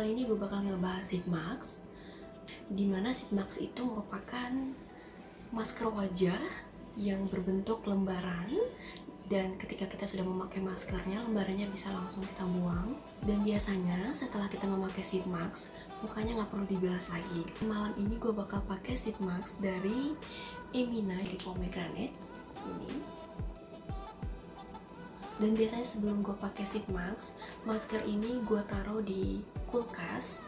kali ini gue bakal ngebahas sheet mask, dimana sheet mask itu merupakan masker wajah yang berbentuk lembaran, dan ketika kita sudah memakai maskernya, lembarannya bisa langsung kita buang. Dan biasanya setelah kita memakai sheet mask, mukanya nggak perlu dibilas lagi. Malam ini gue bakal pakai sheet mask dari Emina di Pomegranate ini. Dan biasanya sebelum gue pakai sheet mask, masker ini gue taruh di kulkas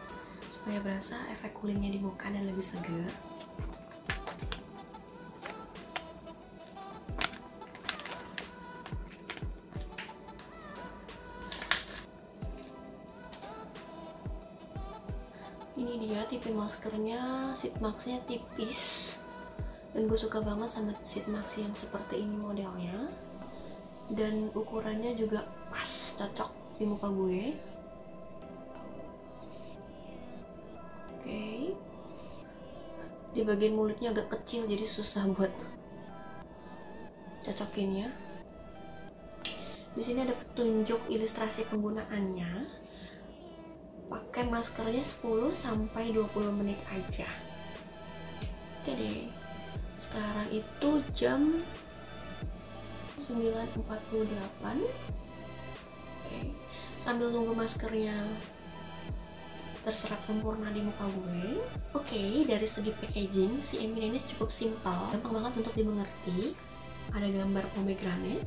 supaya berasa efek coolingnya di muka dan lebih segar. Ini dia tipe maskernya, sheet masknya tipis, dan gue suka banget sama sheet mask yang seperti ini modelnya, dan ukurannya juga pas, cocok di muka gue. Oke, di bagian mulutnya agak kecil jadi susah buat cocokinnya. Di sini ada petunjuk ilustrasi penggunaannya. Pakai maskernya 10-20 menit aja. Oke deh. Sekarang itu jam 9.48. Oke. Sambil nunggu maskernya terserap sempurna di muka gue. Oke, dari segi packaging si Emina ini cukup simpel, gampang banget untuk dimengerti. Ada gambar pomegranate,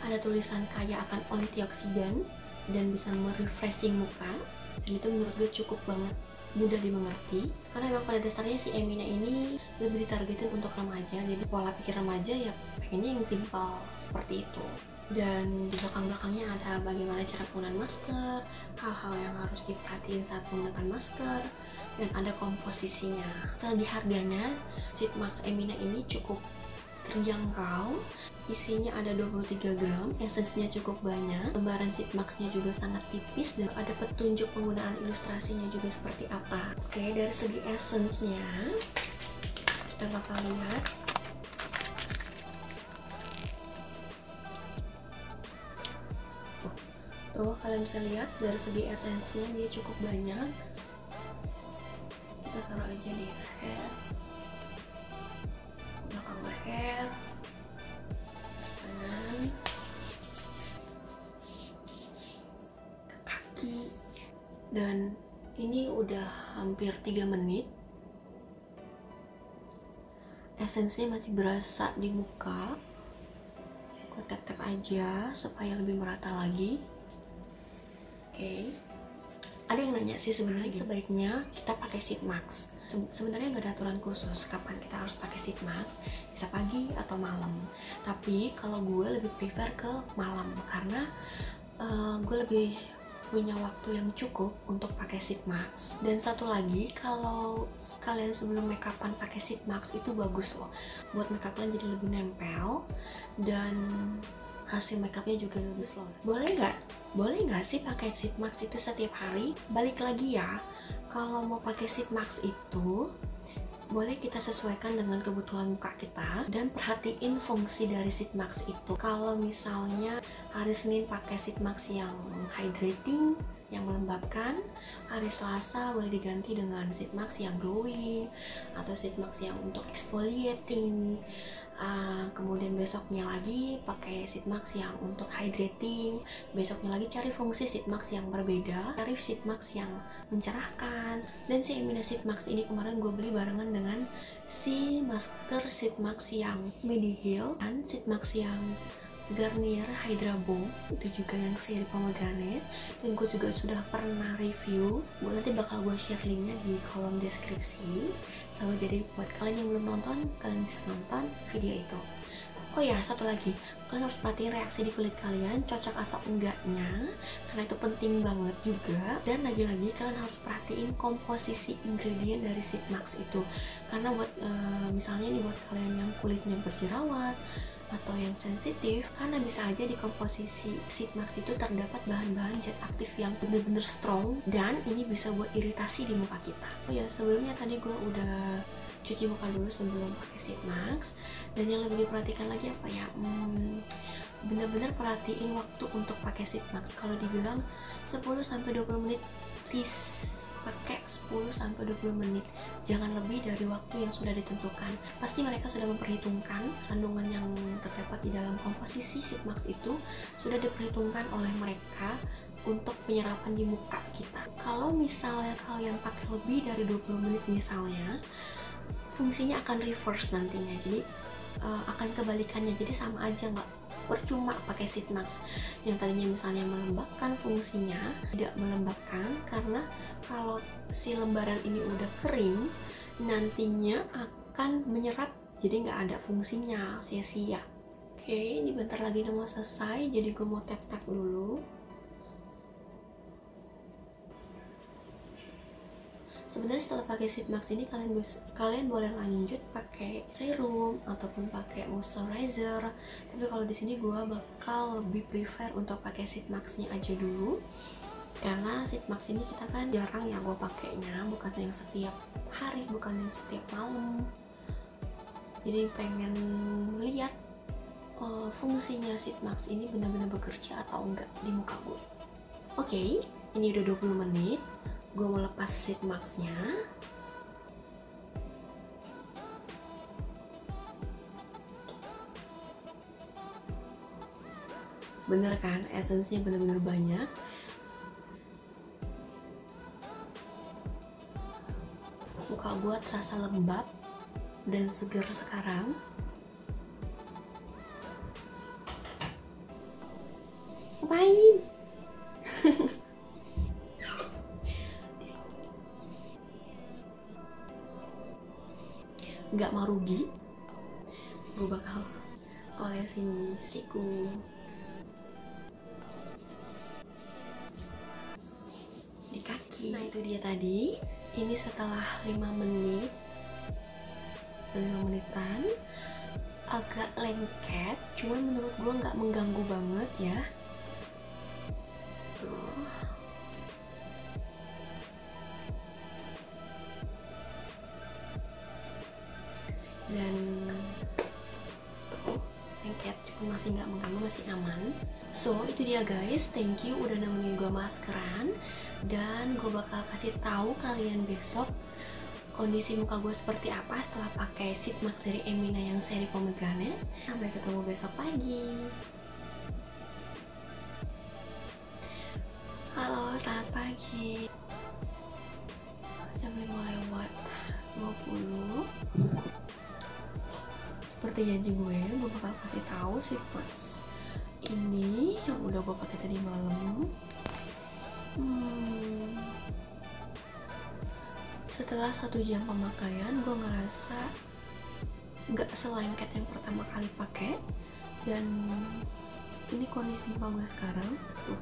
ada tulisan kaya akan antioksidan dan bisa merefreshing muka. Dan itu menurut gue cukup banget mudah dimengerti, karena memang pada dasarnya si Emina ini lebih ditargetin untuk remaja, jadi pola pikir remaja ya pengennya yang simpel seperti itu. Dan di belakang-belakangnya ada bagaimana cara penggunaan masker, hal-hal yang harus diperhatiin saat menggunakan masker, dan ada komposisinya. Segi harganya, sheet mask Emina ini cukup terjangkau. Isinya ada 23 gram, esensinya cukup banyak, lembaran sheet masknya juga sangat tipis, dan ada petunjuk penggunaan ilustrasinya juga seperti apa. Oke, dari segi esensnya kita bakal lihat. Tuh, kalian bisa lihat dari segi esensinya dia cukup banyak. Kita taruh aja di leher, belakang leher, kanan, ke kaki. Dan ini udah hampir 3 menit. Esensinya masih berasa di muka. Gue tap-tap aja supaya lebih merata lagi. Oke. Ada yang nanya sih sebenarnya sebaiknya kita pakai sheet mask. Sebenarnya nggak ada aturan khusus kapan kita harus pakai sheet mask, bisa pagi atau malam. Tapi kalau gue lebih prefer ke malam, karena gue lebih punya waktu yang cukup untuk pakai sheet mask. Dan satu lagi, kalau kalian sebelum make upan pakai sheet mask itu bagus loh, buat make up kalian jadi lebih nempel dan hasil makeupnya juga lebih slow. Boleh nggak sih pakai sheet mask itu setiap hari? Balik lagi ya, kalau mau pakai sheet mask itu boleh kita sesuaikan dengan kebutuhan muka kita, dan perhatiin fungsi dari sheet mask itu. Kalau misalnya hari Senin pakai sheet mask yang hydrating, yang melembabkan, hari Selasa boleh diganti dengan sheet mask yang glowing atau sheet mask yang untuk exfoliating. Kemudian besoknya lagi pakai sheet mask yang untuk hydrating, besoknya lagi cari fungsi sheet mask yang berbeda, cari sheet mask yang mencerahkan. Dan si Emina sheet mask ini kemarin gue beli barengan dengan si masker sheet mask yang Mediheal dan sheet mask yang Garnier Hydra Bomb, itu juga yang seri pomegranate, dan gue juga sudah pernah review. Gue nanti bakal gue share linknya di kolom deskripsi. Sama, jadi buat kalian yang belum nonton, kalian bisa nonton video itu. Oh ya, satu lagi, kalian harus perhatiin reaksi di kulit kalian, cocok atau enggaknya, karena itu penting banget juga. Dan lagi-lagi kalian harus perhatiin komposisi ingredient dari sheet mask itu, karena buat misalnya nih buat kalian yang kulitnya berjerawat atau yang sensitif, karena bisa aja di komposisi sheet mask itu terdapat bahan-bahan zat aktif yang bener-bener strong, dan ini bisa buat iritasi di muka kita. Oh ya, sebelumnya tadi gue udah cuci muka dulu sebelum pakai sheet mask. Dan yang lebih diperhatikan lagi apa ya, bener-bener perhatiin waktu untuk pakai sheet mask. Kalau dibilang 10-20 menit, please pakai 10-20 menit, jangan lebih dari waktu yang sudah ditentukan. Pasti mereka sudah memperhitungkan kandungan yang terdapat di dalam komposisi sheet mask itu, sudah diperhitungkan oleh mereka untuk penyerapan di muka kita. Kalau misalnya kalian pakai lebih dari 20 menit misalnya, fungsinya akan reverse nantinya, jadi akan kebalikannya, jadi sama aja, nggak percuma pakai sheet mask. Yang tadinya misalnya melembabkan, fungsinya tidak melembabkan, karena kalau si lembaran ini udah kering nantinya akan menyerap, jadi nggak ada fungsinya, sia-sia. Oke, ini bentar lagi udah mau selesai, jadi gue mau tap-tap dulu. Sebenarnya setelah pakai sheet mask ini kalian boleh lanjut pakai serum ataupun pakai moisturizer. Tapi kalau di sini gue bakal lebih prefer untuk pakai sheet masknya aja dulu, karena sheet mask ini kita kan jarang ya gue pakainya, bukan yang setiap hari, bukan yang setiap malam. Jadi pengen lihat fungsinya sheet mask ini benar-benar bekerja atau enggak di muka gue. Oke, ini udah 20 menit. Gue mau lepas sheet masknya. Bener kan, esensnya bener-bener banyak. Muka gue terasa lembab dan segar sekarang. Ngapain? Nggak mau rugi, gue bakal olesin siku di kaki. Nah itu dia tadi, ini setelah 5 menit 5 menitan, agak lengket, cuman menurut gue nggak mengganggu banget ya. Tuh. Dan tuh lengket, cuma masih nggak mengganggu, masih aman. So itu dia guys, thank you udah nemenin gue maskeran, dan gue bakal kasih tahu kalian besok kondisi muka gue seperti apa setelah pakai sheet mask dari Emina yang seri pomegranate. Sampai ketemu besok pagi. Halo, selamat pagi. Jam 5 lewat 20. Seperti janji gue bakal kasih tahu sheet mask ini yang udah gue pakai tadi malam. Setelah 1 jam pemakaian, gue ngerasa nggak selengket yang pertama kali pakai, dan ini kondisi muka gue sekarang tuh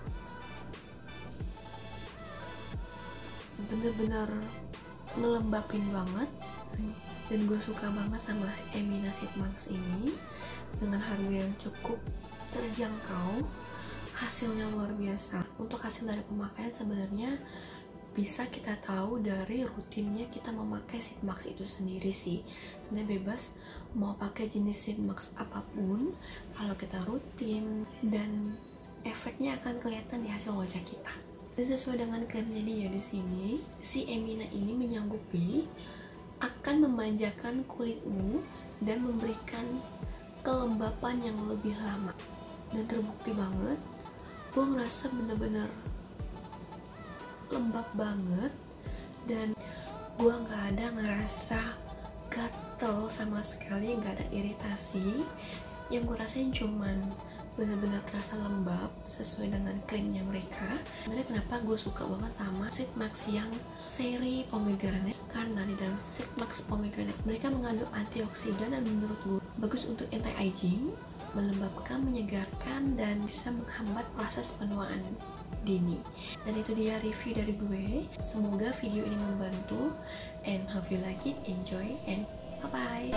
bener-bener ngelembapin banget. Dan gue suka banget sama Emina sheet mask ini, dengan harga yang cukup terjangkau, hasilnya luar biasa. Untuk hasil dari pemakaian sebenarnya bisa kita tahu dari rutinnya kita memakai sheet mask itu sendiri sih. Sebenarnya bebas mau pakai jenis sheet mask apapun, kalau kita rutin, dan efeknya akan kelihatan di hasil wajah kita. Dan sesuai dengan klaimnya dia di sini, si Emina ini menyanggupi akan memanjakan kulitmu dan memberikan kelembapan yang lebih lama. Dan terbukti banget, gue ngerasa bener-bener lembab banget, dan gue nggak ada ngerasa gatel sama sekali, nggak ada iritasi. Yang gue rasain cuman bener-bener terasa lembab sesuai dengan klaimnya mereka. Sebenarnya kenapa gue suka banget sama sheet mask yang seri pomegranate, karena di dalam sheet mask pomegranate mereka mengandung antioksidan, dan menurut gue bagus untuk anti-aging, melembabkan, menyegarkan, dan bisa menghambat proses penuaan dini. Dan itu dia review dari gue. Semoga video ini membantu, and hope you like it, enjoy, and bye bye.